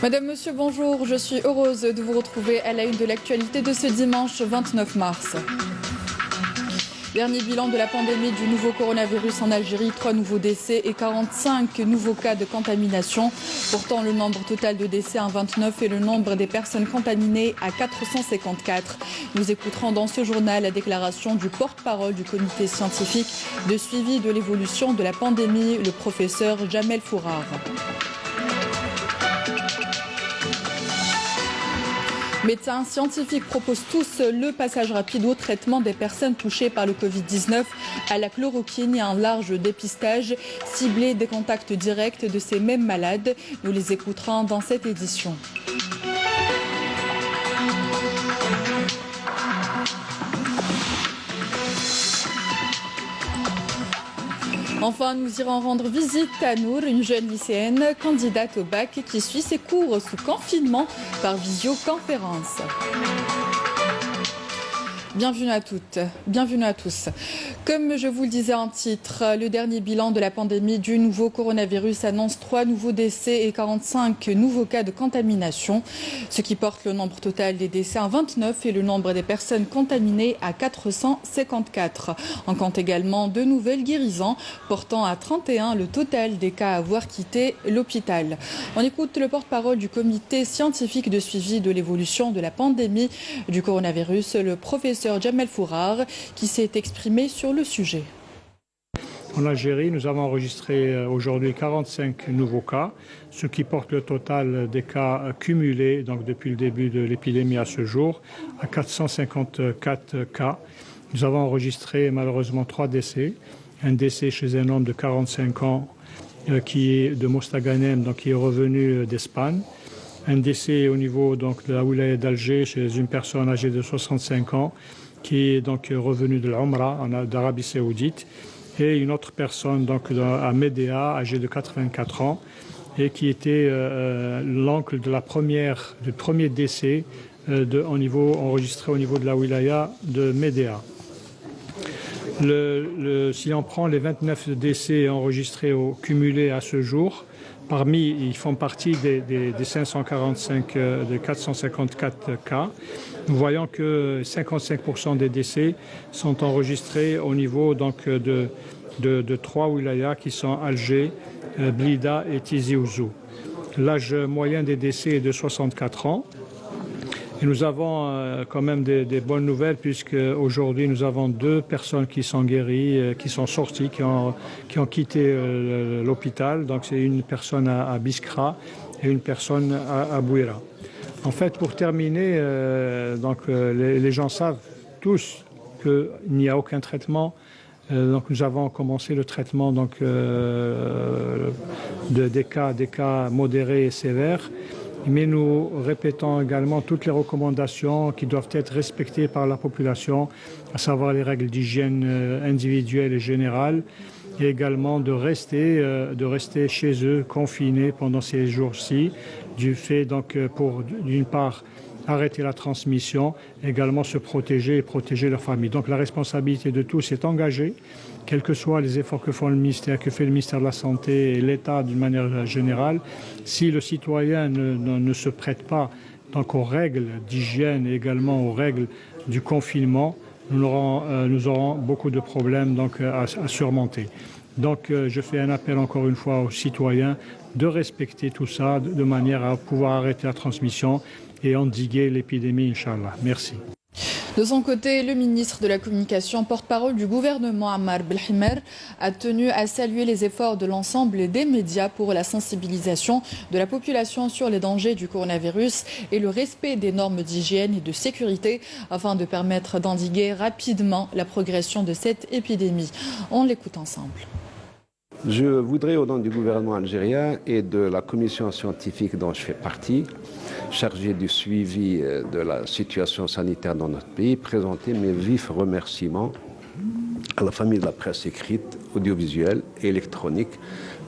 Madame, Monsieur, bonjour. Je suis heureuse de vous retrouver à la une de l'actualité de ce dimanche 29 mars. Dernier bilan de la pandémie du nouveau coronavirus en Algérie, 3 nouveaux décès et 45 nouveaux cas de contamination. Pourtant, le nombre total de décès à 29 et le nombre des personnes contaminées à 454. Nous écouterons dans ce journal la déclaration du porte-parole du comité scientifique de suivi de l'évolution de la pandémie, le professeur Jamel Fourar. Médecins scientifiques proposent tous le passage rapide au traitement des personnes touchées par le Covid-19 à la chloroquine et un large dépistage ciblé des contacts directs de ces mêmes malades. Nous les écouterons dans cette édition. Enfin, nous irons rendre visite à Nour, une jeune lycéenne candidate au bac qui suit ses cours sous confinement par visioconférence. Bienvenue à toutes, bienvenue à tous. Comme je vous le disais en titre, le dernier bilan de la pandémie du nouveau coronavirus annonce 3 nouveaux décès et 45 nouveaux cas de contamination, ce qui porte le nombre total des décès à 29 et le nombre des personnes contaminées à 454. On compte également 2 nouvelles guérisons, portant à 31 le total des cas à avoir quitté l'hôpital. On écoute le porte-parole du comité scientifique de suivi de l'évolution de la pandémie du coronavirus, le professeur Jamel Fourar, qui s'est exprimé sur le sujet. En Algérie, nous avons enregistré aujourd'hui 45 nouveaux cas, ce qui porte le total des cas cumulés donc depuis le début de l'épidémie à ce jour à 454 cas. Nous avons enregistré malheureusement 3 décès. Un décès chez un homme de 45 ans qui est de Mostaganem, donc qui est revenu d'Espagne. Un décès au niveau donc, de la wilaya d'Alger chez une personne âgée de 65 ans qui est donc revenue de l'Umra d'Arabie Saoudite, et une autre personne donc, à Médéa âgée de 84 ans et qui était l'oncle de du premier décès enregistré au niveau de la wilaya de Médéa. Si on prend les 29 décès enregistrés au cumulé à ce jour, ils font partie des 545, des 454 cas. Nous voyons que 55% des décès sont enregistrés au niveau donc, de 3 wilayas qui sont Alger, Blida et Tizi Ouzou. L'âge moyen des décès est de 64 ans. Et nous avons quand même des bonnes nouvelles puisque aujourd'hui nous avons 2 personnes qui sont guéries, qui sont sorties, qui ont quitté l'hôpital. Donc c'est une personne à Biskra et une personne à Bouira. En fait, pour terminer, les gens savent tous qu'il n'y a aucun traitement. Donc nous avons commencé le traitement des cas modérés et sévères. Mais nous répétons également toutes les recommandations qui doivent être respectées par la population, à savoir les règles d'hygiène individuelle et générale, et également de rester chez eux, confinés pendant ces jours-ci, du fait donc pour d'une part arrêter la transmission, également se protéger et protéger leur famille. Donc la responsabilité de tous est engagée, quels que soient les efforts que fait le ministère de la Santé et l'État d'une manière générale. Si le citoyen ne se prête pas donc, aux règles d'hygiène et également aux règles du confinement, nous aurons beaucoup de problèmes donc, à surmonter. Donc je fais un appel encore une fois aux citoyens de respecter tout ça de manière à pouvoir arrêter la transmission et endiguer l'épidémie, Inch'Allah. Merci. De son côté, le ministre de la Communication, porte-parole du gouvernement Ammar Belhimer, a tenu à saluer les efforts de l'ensemble des médias pour la sensibilisation de la population sur les dangers du coronavirus et le respect des normes d'hygiène et de sécurité afin de permettre d'endiguer rapidement la progression de cette épidémie. On l'écoute ensemble. Je voudrais, au nom du gouvernement algérien et de la commission scientifique dont je fais partie, chargée du suivi de la situation sanitaire dans notre pays, présenter mes vifs remerciements à la famille de la presse écrite, audiovisuelle et électronique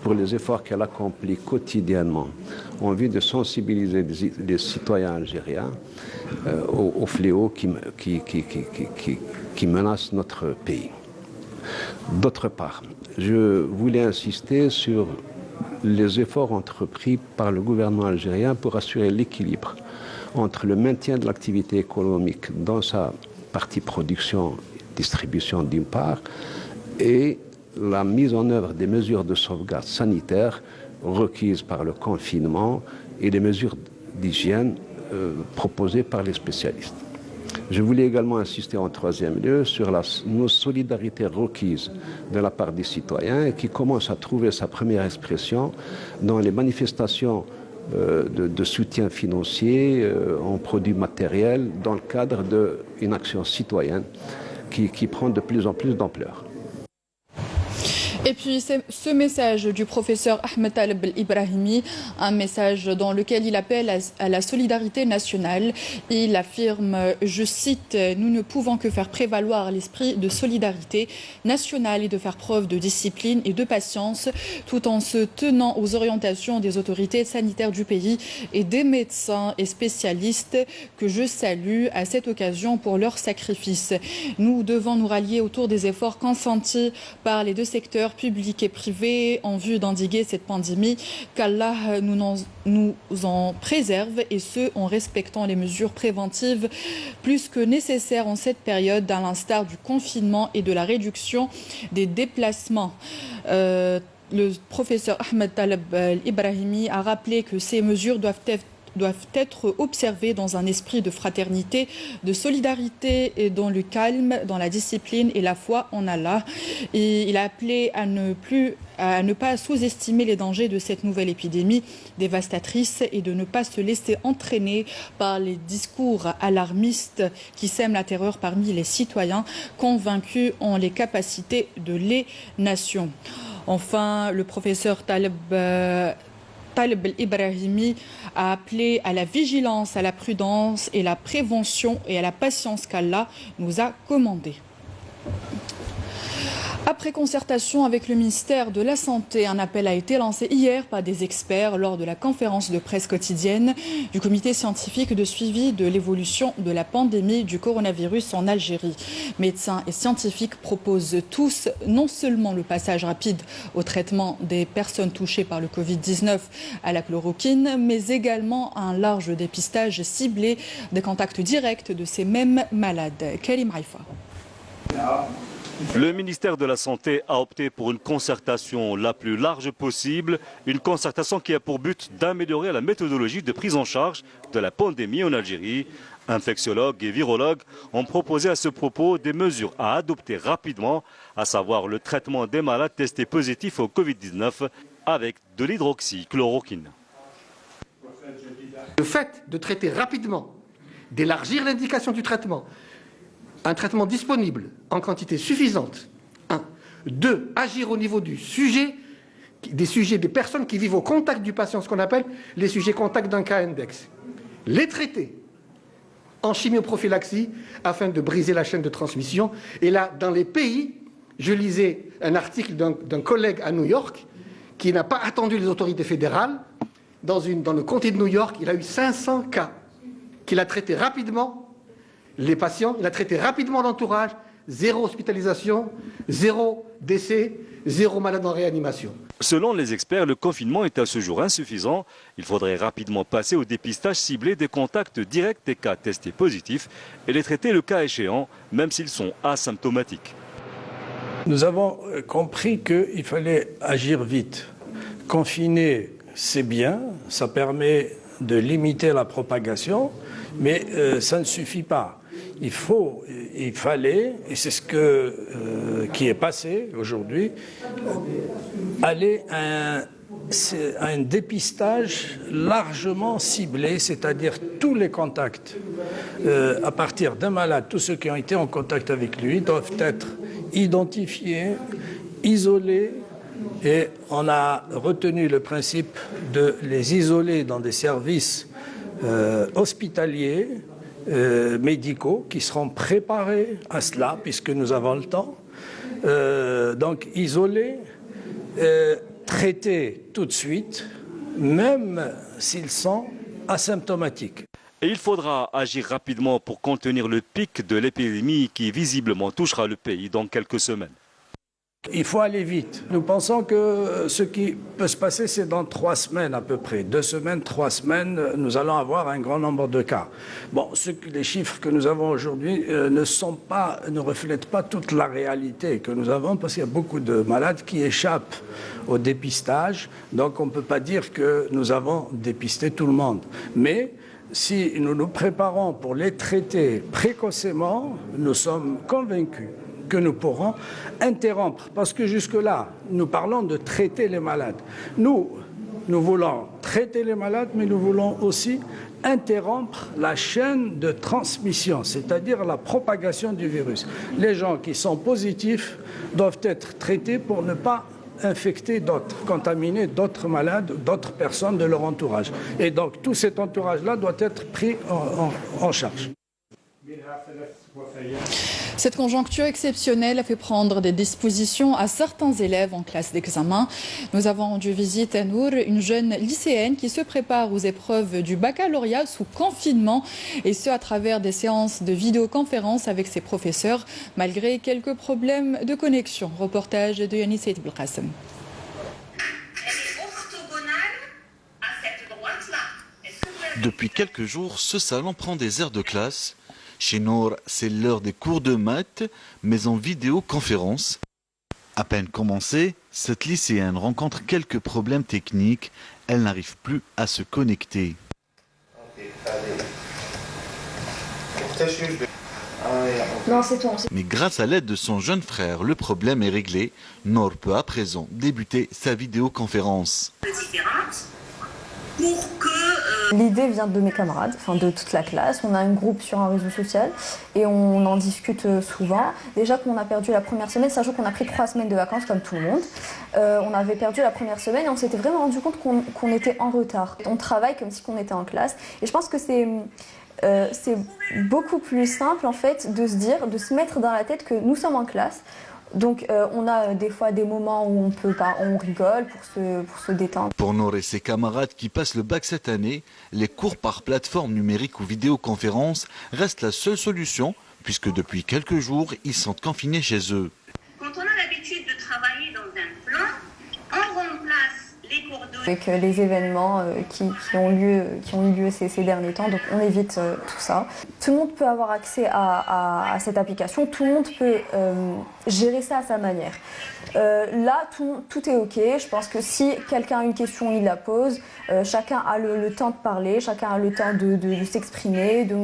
pour les efforts qu'elle accomplit quotidiennement en vue de sensibiliser les citoyens algériens aux fléaux qui menacent notre pays. D'autre part, je voulais insister sur les efforts entrepris par le gouvernement algérien pour assurer l'équilibre entre le maintien de l'activité économique dans sa partie production et distribution d'une part et la mise en œuvre des mesures de sauvegarde sanitaire requises par le confinement et les mesures d'hygiène proposées par les spécialistes. Je voulais également insister en troisième lieu sur nos solidarités requises de la part des citoyens et qui commence à trouver sa première expression dans les manifestations de soutien financier en produits matériels dans le cadre d'une action citoyenne qui prend de plus en plus d'ampleur. Et puis ce message du professeur Ahmed Taleb El-Ibrahimi, un message dans lequel il appelle à la solidarité nationale. Il affirme, je cite, « Nous ne pouvons que faire prévaloir l'esprit de solidarité nationale et de faire preuve de discipline et de patience tout en se tenant aux orientations des autorités sanitaires du pays et des médecins et spécialistes que je salue à cette occasion pour leur sacrifice. Nous devons nous rallier autour des efforts consentis par les deux secteurs public et privé en vue d'endiguer cette pandémie, qu'Allah nous en préserve et ce en respectant les mesures préventives plus que nécessaires en cette période, à l'instar du confinement et de la réduction des déplacements. Le professeur Ahmed Taleb El-Ibrahimi a rappelé que ces mesures doivent être observées dans un esprit de fraternité, de solidarité et dans le calme, dans la discipline et la foi en Allah. Et il a appelé à ne pas sous-estimer les dangers de cette nouvelle épidémie dévastatrice et de ne pas se laisser entraîner par les discours alarmistes qui sèment la terreur parmi les citoyens convaincus en les capacités de les nations. Enfin, le professeur Taleb El-Ibrahimi a appelé à la vigilance, à la prudence et la prévention et à la patience qu'Allah nous a commandé. Après concertation avec le ministère de la Santé, un appel a été lancé hier par des experts lors de la conférence de presse quotidienne du comité scientifique de suivi de l'évolution de la pandémie du coronavirus en Algérie. Médecins et scientifiques proposent tous non seulement le passage rapide au traitement des personnes touchées par le Covid-19 à la chloroquine, mais également un large dépistage ciblé des contacts directs de ces mêmes malades. Karim Haïfa. Le ministère de la Santé a opté pour une concertation la plus large possible, une concertation qui a pour but d'améliorer la méthodologie de prise en charge de la pandémie en Algérie. Infectiologues et virologues ont proposé à ce propos des mesures à adopter rapidement, à savoir le traitement des malades testés positifs au Covid-19 avec de l'hydroxychloroquine. Le fait de traiter rapidement, d'élargir l'indication du traitement, un traitement disponible en quantité suffisante. 1. 2. Agir au niveau des personnes qui vivent au contact du patient, ce qu'on appelle les sujets contacts d'un cas index. Les traiter en chimioprophylaxie afin de briser la chaîne de transmission. Et là, dans les pays, je lisais un article d'un collègue à New York qui n'a pas attendu les autorités fédérales. Dans le comté de New York, il a eu 500 cas qu'il a traités rapidement. Les patients, il a traité rapidement l'entourage, 0 hospitalisation, 0 décès, 0 malade en réanimation. Selon les experts, le confinement est à ce jour insuffisant. Il faudrait rapidement passer au dépistage ciblé des contacts directs des cas testés positifs et les traiter le cas échéant, même s'ils sont asymptomatiques. Nous avons compris qu'il fallait agir vite. Confiner, c'est bien, ça permet de limiter la propagation, mais ça ne suffit pas. Il fallait, et c'est ce qui est passé aujourd'hui, aller à un dépistage largement ciblé, c'est-à-dire tous les contacts à partir d'un malade, tous ceux qui ont été en contact avec lui doivent être identifiés, isolés, et on a retenu le principe de les isoler dans des services hospitaliers, médicaux qui seront préparés à cela puisque nous avons le temps. Donc isolés, traités tout de suite, même s'ils sont asymptomatiques. Et il faudra agir rapidement pour contenir le pic de l'épidémie qui visiblement touchera le pays dans quelques semaines. Il faut aller vite. Nous pensons que ce qui peut se passer, c'est dans 3 semaines à peu près. 2 semaines, 3 semaines, nous allons avoir un grand nombre de cas. Bon, les chiffres que nous avons aujourd'hui ne reflètent pas toute la réalité que nous avons, parce qu'il y a beaucoup de malades qui échappent au dépistage. Donc on ne peut pas dire que nous avons dépisté tout le monde. Mais si nous nous préparons pour les traiter précocement, nous sommes convaincus que nous pourrons interrompre. Parce que jusque-là, nous parlons de traiter les malades. Nous voulons traiter les malades, mais nous voulons aussi interrompre la chaîne de transmission, c'est-à-dire la propagation du virus. Les gens qui sont positifs doivent être traités pour ne pas infecter d'autres, contaminer d'autres malades, d'autres personnes de leur entourage. Et donc tout cet entourage-là doit être pris en charge. Cette conjoncture exceptionnelle a fait prendre des dispositions à certains élèves en classe d'examen. Nous avons rendu visite à Nour, une jeune lycéenne qui se prépare aux épreuves du baccalauréat sous confinement, et ce à travers des séances de vidéoconférence avec ses professeurs, malgré quelques problèmes de connexion. Reportage de Yannis Saïd Belkacem. Depuis quelques jours, ce salon prend des airs de classe. Chez Nour, c'est l'heure des cours de maths, mais en vidéoconférence. À peine commencée, cette lycéenne rencontre quelques problèmes techniques. Elle n'arrive plus à se connecter. Non, c'est toi. Mais grâce à l'aide de son jeune frère, le problème est réglé. Nour peut à présent débuter sa vidéoconférence. L'idée vient de mes camarades, enfin de toute la classe. On a un groupe sur un réseau social et on en discute souvent. Déjà qu'on a perdu la première semaine, sachant qu'on a pris 3 semaines de vacances comme tout le monde. On avait perdu la première semaine et on s'était vraiment rendu compte qu'on était en retard. On travaille comme si on était en classe et je pense que c'est beaucoup plus simple en fait de se dire, de se mettre dans la tête que nous sommes en classe. Donc on a des fois des moments où on rigole pour se détendre. Pour Nour et ses camarades qui passent le bac cette année, les cours par plateforme numérique ou vidéoconférence restent la seule solution, puisque depuis quelques jours, ils sont confinés chez eux. Quand on a l'habitude de travailler dans un plan, on remplace les cours d'eau. Avec les événements qui ont eu lieu ces derniers temps, donc on évite tout ça. Tout le monde peut avoir accès à cette application, tout le monde peut gérer ça à sa manière. Là, tout est OK. Je pense que si quelqu'un a une question, il la pose. Chacun a le temps de parler, chacun a le temps de s'exprimer, de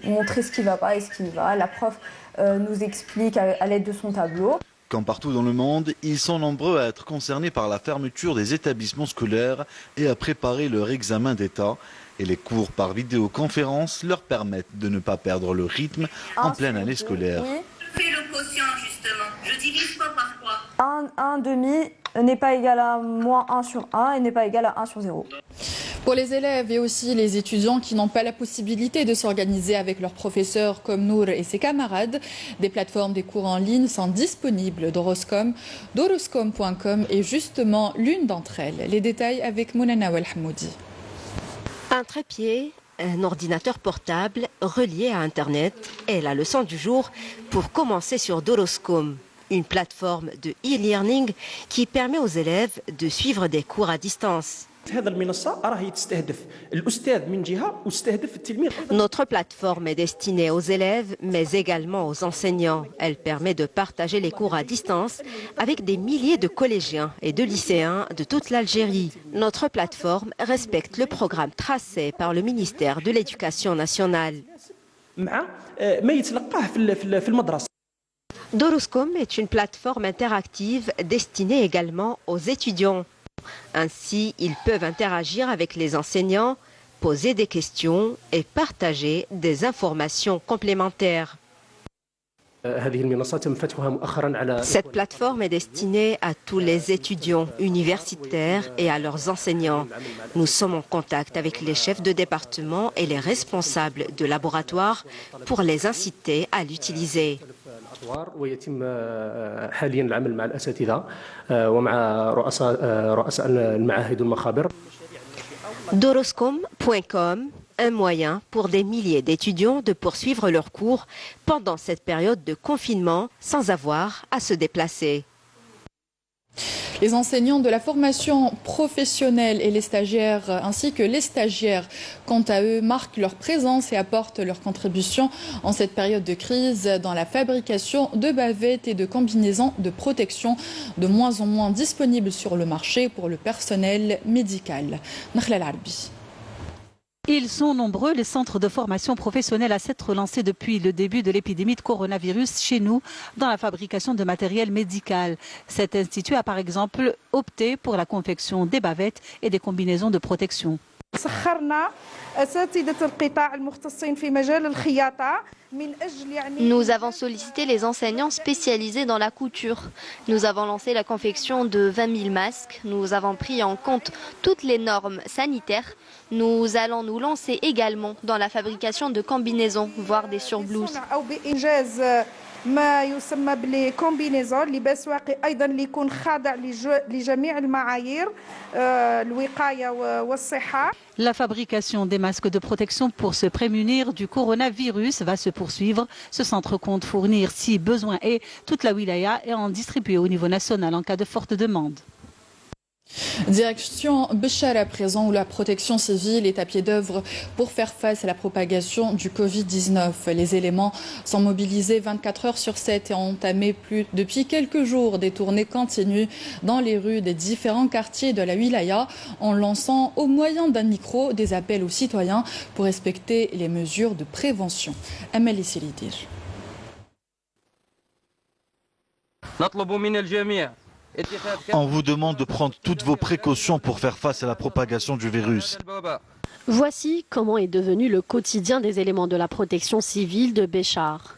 montrer ce qui ne va pas et ce qui va. La prof nous explique à l'aide de son tableau. Comme partout dans le monde, ils sont nombreux à être concernés par la fermeture des établissements scolaires et à préparer leur examen d'État. Et les cours par vidéoconférence leur permettent de ne pas perdre le rythme en pleine année scolaire. Oui. Je fais le quotient justement. Je divise pas par quoi. 1 demi n'est pas égal à moins 1 sur 1 et n'est pas égal à 1 sur 0. Pour les élèves et aussi les étudiants qui n'ont pas la possibilité de s'organiser avec leurs professeurs comme Nour et ses camarades, des plateformes des cours en ligne sont disponibles. Doroscom.com est justement l'une d'entre elles. Les détails avec Mounana Walhamoudi. Un trépied, un ordinateur portable relié à Internet et la leçon du jour pour commencer sur Doroscom, une plateforme de e-learning qui permet aux élèves de suivre des cours à distance. Notre plateforme est destinée aux élèves, mais également aux enseignants. Elle permet de partager les cours à distance avec des milliers de collégiens et de lycéens de toute l'Algérie. Notre plateforme respecte le programme tracé par le ministère de l'Éducation nationale. Doroscom est une plateforme interactive destinée également aux étudiants. Ainsi, ils peuvent interagir avec les enseignants, poser des questions et partager des informations complémentaires. Cette plateforme est destinée à tous les étudiants universitaires et à leurs enseignants. Nous sommes en contact avec les chefs de département et les responsables de laboratoire pour les inciter à l'utiliser. ويتم حاليا العمل مع الأساتذة ومع رؤساء المعاهد والمخابر. Doroscom.com, un moyen pour des milliers d'étudiants de poursuivre leurs cours pendant cette période de confinement sans avoir à se déplacer. Les enseignants de la formation professionnelle et les stagiaires, ainsi que les stagiaires, quant à eux, marquent leur présence et apportent leur contribution en cette période de crise dans la fabrication de bavettes et de combinaisons de protection, de moins en moins disponibles sur le marché pour le personnel médical. Nakhla Al-Arbi. Ils sont nombreux, les centres de formation professionnelle à s'être lancés depuis le début de l'épidémie de coronavirus chez nous dans la fabrication de matériel médical. Cet institut a par exemple opté pour la confection des bavettes et des combinaisons de protection. Nous avons sollicité les enseignants spécialisés dans la couture. Nous avons lancé la confection de 20 000 masques. Nous avons pris en compte toutes les normes sanitaires. Nous allons nous lancer également dans la fabrication de combinaisons, voire des surblouses. ما يسمى بالكومبينيزون لباس واقي ايضا اللي يكون خاضع لجميع المعايير الوقايه والصحه. La fabrication des masques de protection pour se prémunir du coronavirus va se poursuivre. Ce centre compte fournir, si besoin est, toute la wilaya et en distribuer au niveau national en cas de forte demande. Direction Béchar à présent, où la protection civile est à pied d'œuvre pour faire face à la propagation du Covid-19. Les éléments sont mobilisés 24 heures sur 7 et ont entamé depuis quelques jours des tournées continues dans les rues des différents quartiers de la wilaya en lançant au moyen d'un micro des appels aux citoyens pour respecter les mesures de prévention. Amélie Silidir. On vous demande de prendre toutes vos précautions pour faire face à la propagation du virus. Voici comment est devenu le quotidien des éléments de la protection civile de Béchar.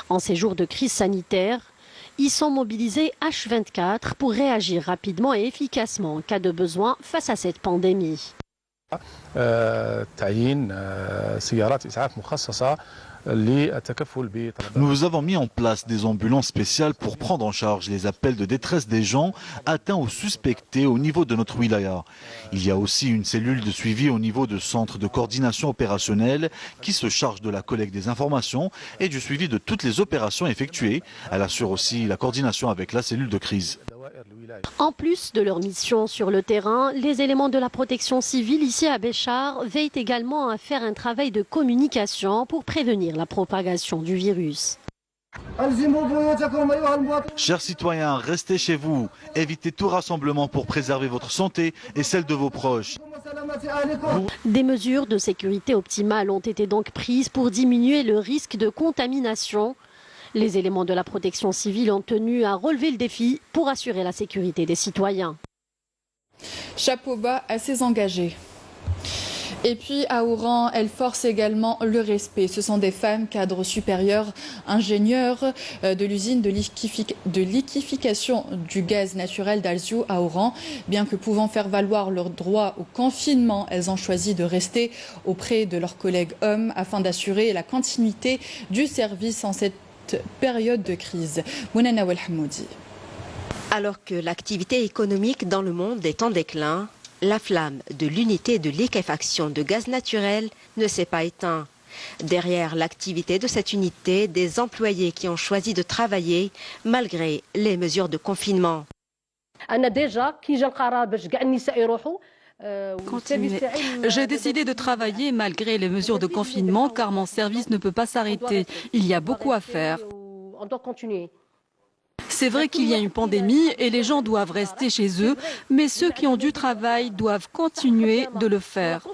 En ces jours de crise sanitaire, ils sont mobilisés H24 pour réagir rapidement et efficacement en cas de besoin face à cette pandémie. Nous avons mis en place des ambulances spéciales pour prendre en charge les appels de détresse des gens atteints ou suspectés au niveau de notre wilaya. Il y a aussi une cellule de suivi au niveau de centre de coordination opérationnelle qui se charge de la collecte des informations et du suivi de toutes les opérations effectuées. Elle assure aussi la coordination avec la cellule de crise. En plus de leur mission sur le terrain, les éléments de la protection civile ici à Béchar veillent également à faire un travail de communication pour prévenir la propagation du virus. Chers citoyens, restez chez vous. Évitez tout rassemblement pour préserver votre santé et celle de vos proches. Des mesures de sécurité optimales ont été donc prises pour diminuer le risque de contamination. Les éléments de la protection civile ont tenu à relever le défi pour assurer la sécurité des citoyens. Chapeau bas à ces engagés. Et puis à Oran, elle force également le respect. Ce sont des femmes cadres supérieurs, ingénieurs de l'usine de liquéfaction du gaz naturel d'Alziou à Oran. Bien que pouvant faire valoir leur droit au confinement, elles ont choisi de rester auprès de leurs collègues hommes afin d'assurer la continuité du service en cette période de crise. Mounana Welhamoudi. Alors que l'activité économique dans le monde est en déclin, la flamme de l'unité de liquéfaction de gaz naturel ne s'est pas éteinte. Derrière l'activité de cette unité, des employés qui ont choisi de travailler malgré les mesures de confinement. J'ai décidé de travailler malgré les mesures de confinement car mon service ne peut pas s'arrêter. Il y a beaucoup à faire. C'est vrai qu'il y a une pandémie et les gens doivent rester chez eux, mais ceux qui ont du travail doivent continuer de le faire.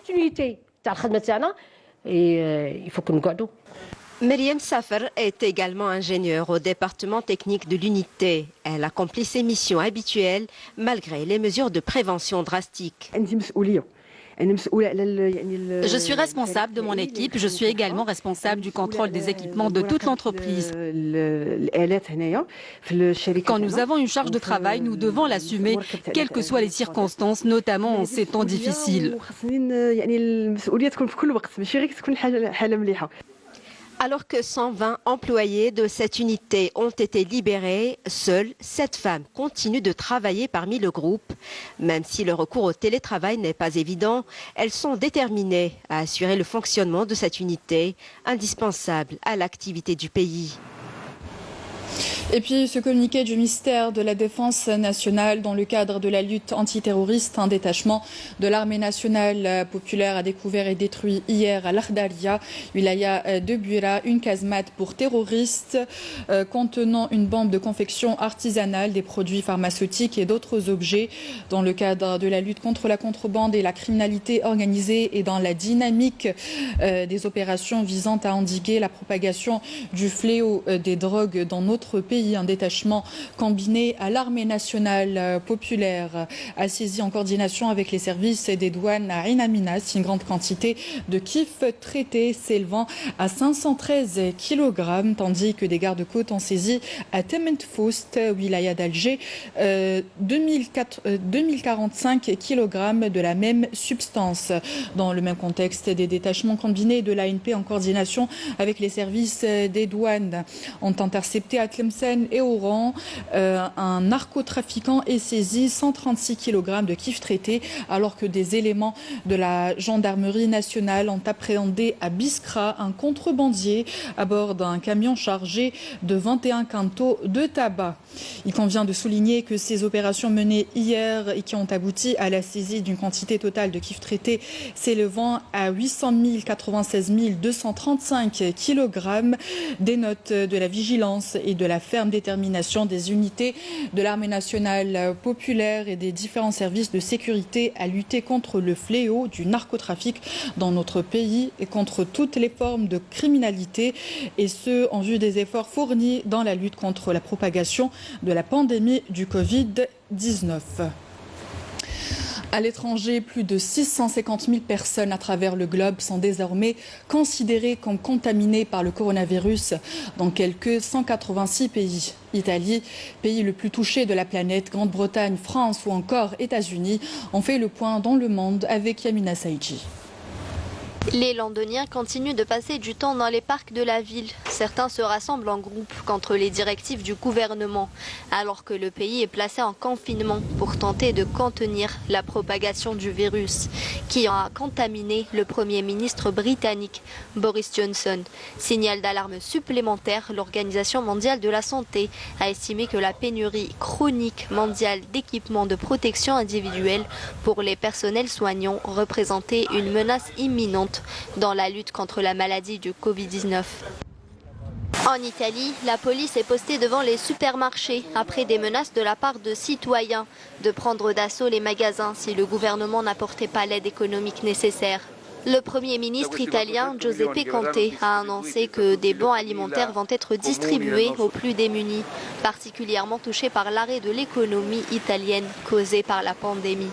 Myriam Safer est également ingénieure au département technique de l'unité. Elle accomplit ses missions habituelles malgré les mesures de prévention drastiques. Je suis responsable de mon équipe, je suis également responsable du contrôle des équipements de toute l'entreprise. Quand nous avons une charge de travail, nous devons l'assumer, quelles que soient les circonstances, notamment en ces temps difficiles. Alors que 120 employés de cette unité ont été libérés, seules 7 femmes continuent de travailler parmi le groupe. Même si le recours au télétravail n'est pas évident, elles sont déterminées à assurer le fonctionnement de cette unité, indispensable à l'activité du pays. Et puis ce communiqué du ministère de la Défense nationale dans le cadre de la lutte antiterroriste, un détachement de l'armée nationale populaire a découvert et détruit hier à l'Ardalia, wilaya de Buira, une casemate pour terroristes contenant une bombe de confection artisanale, des produits pharmaceutiques et d'autres objets. Dans le cadre de la lutte contre la contrebande et la criminalité organisée et dans la dynamique des opérations visant à endiguer la propagation du fléau des drogues dans notre pays, un détachement combiné à l'armée nationale populaire a saisi en coordination avec les services des douanes à Ain Aminas une grande quantité de kif traités s'élevant à 513 kg, tandis que des gardes-côtes ont saisi à Tementfoust, wilaya d'Alger, 2045 kg de la même substance. Dans le même contexte, des détachements combinés de l'ANP en coordination avec les services des douanes ont intercepté à Tlemcen et Oran un narcotrafiquant et saisi 136 kg de kif traité, alors que des éléments de la gendarmerie nationale ont appréhendé à Biskra un contrebandier à bord d'un camion chargé de 21 quintaux de tabac. Il convient de souligner que ces opérations menées hier et qui ont abouti à la saisie d'une quantité totale de kif traité s'élevant à 800 96 235 kg dénotent de la vigilance et de la ferme détermination des unités de l'armée nationale populaire et des différents services de sécurité à lutter contre le fléau du narcotrafic dans notre pays et contre toutes les formes de criminalité, et ce en vue des efforts fournis dans la lutte contre la propagation de la pandémie du Covid-19. À l'étranger, plus de 650 000 personnes à travers le globe sont désormais considérées comme contaminées par le coronavirus dans quelques 186 pays. Italie, pays le plus touché de la planète, Grande-Bretagne, France ou encore États-Unis ont fait le point dans le monde avec Yamina Saïdji. Les Londoniens continuent de passer du temps dans les parcs de la ville. Certains se rassemblent en groupe contre les directives du gouvernement, alors que le pays est placé en confinement pour tenter de contenir la propagation du virus, qui a contaminé le Premier ministre britannique Boris Johnson. Signal d'alarme supplémentaire, l'Organisation mondiale de la santé a estimé que la pénurie chronique mondiale d'équipements de protection individuelle pour les personnels soignants représentait une menace imminente dans la lutte contre la maladie du Covid-19. En Italie, la police est postée devant les supermarchés après des menaces de la part de citoyens de prendre d'assaut les magasins si le gouvernement n'apportait pas l'aide économique nécessaire. Le Premier ministre italien Giuseppe Conte a annoncé que des bons alimentaires vont être distribués aux plus démunis, particulièrement touchés par l'arrêt de l'économie italienne causé par la pandémie.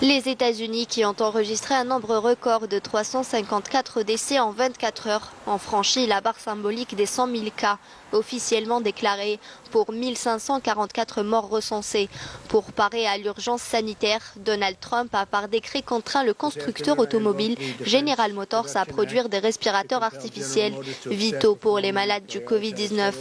Les États-Unis, qui ont enregistré un nombre record de 354 décès en 24 heures, ont franchi la barre symbolique des 100 000 cas officiellement déclarés pour 1544 morts recensés. Pour parer à l'urgence sanitaire, Donald Trump a par décret contraint le constructeur automobile General Motors à produire des respirateurs artificiels vitaux pour les malades du Covid-19,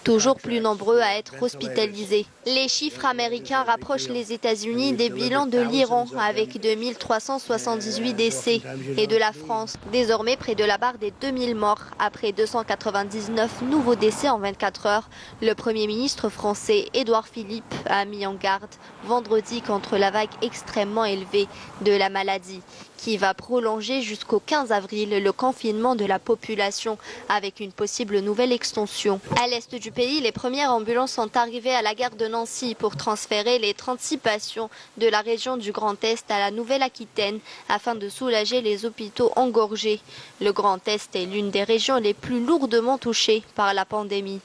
toujours plus nombreux à être hospitalisés. Les chiffres américains rapprochent les États-Unis des bilans de l'Iran avec 2378 décès et de la France, désormais près de la barre des 2000 morts après 299 nouveaux décès en 24 heures. Le Premier ministre français Édouard Philippe a mis en garde vendredi contre la vague extrêmement élevée de la maladie qui va prolonger jusqu'au 15 avril le confinement de la population avec une possible nouvelle extension. À l'est du pays, les premières ambulances sont arrivées à la gare de Nancy pour transférer les 36 patients de la région du Grand Est à la Nouvelle-Aquitaine afin de soulager les hôpitaux engorgés. Le Grand Est est l'une des régions les plus lourdement touchées par la pandémie.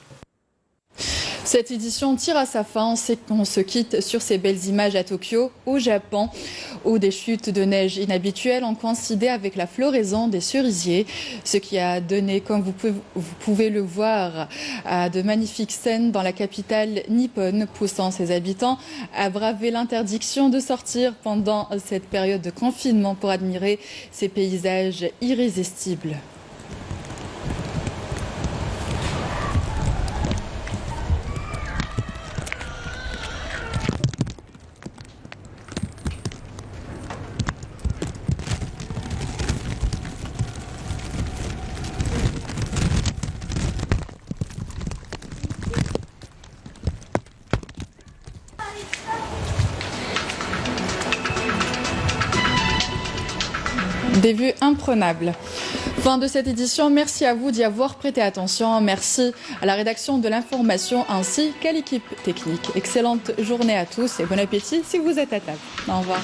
Cette édition tire à sa fin. On se quitte sur ces belles images à Tokyo, au Japon, où des chutes de neige inhabituelles ont coïncidé avec la floraison des cerisiers, ce qui a donné, comme vous pouvez le voir, à de magnifiques scènes dans la capitale nippone, poussant ses habitants à braver l'interdiction de sortir pendant cette période de confinement pour admirer ces paysages irrésistibles. Des vues imprenables. Fin de cette édition. Merci à vous d'y avoir prêté attention. Merci à la rédaction de l'information ainsi qu'à l'équipe technique. Excellente journée à tous et bon appétit si vous êtes à table. Au revoir.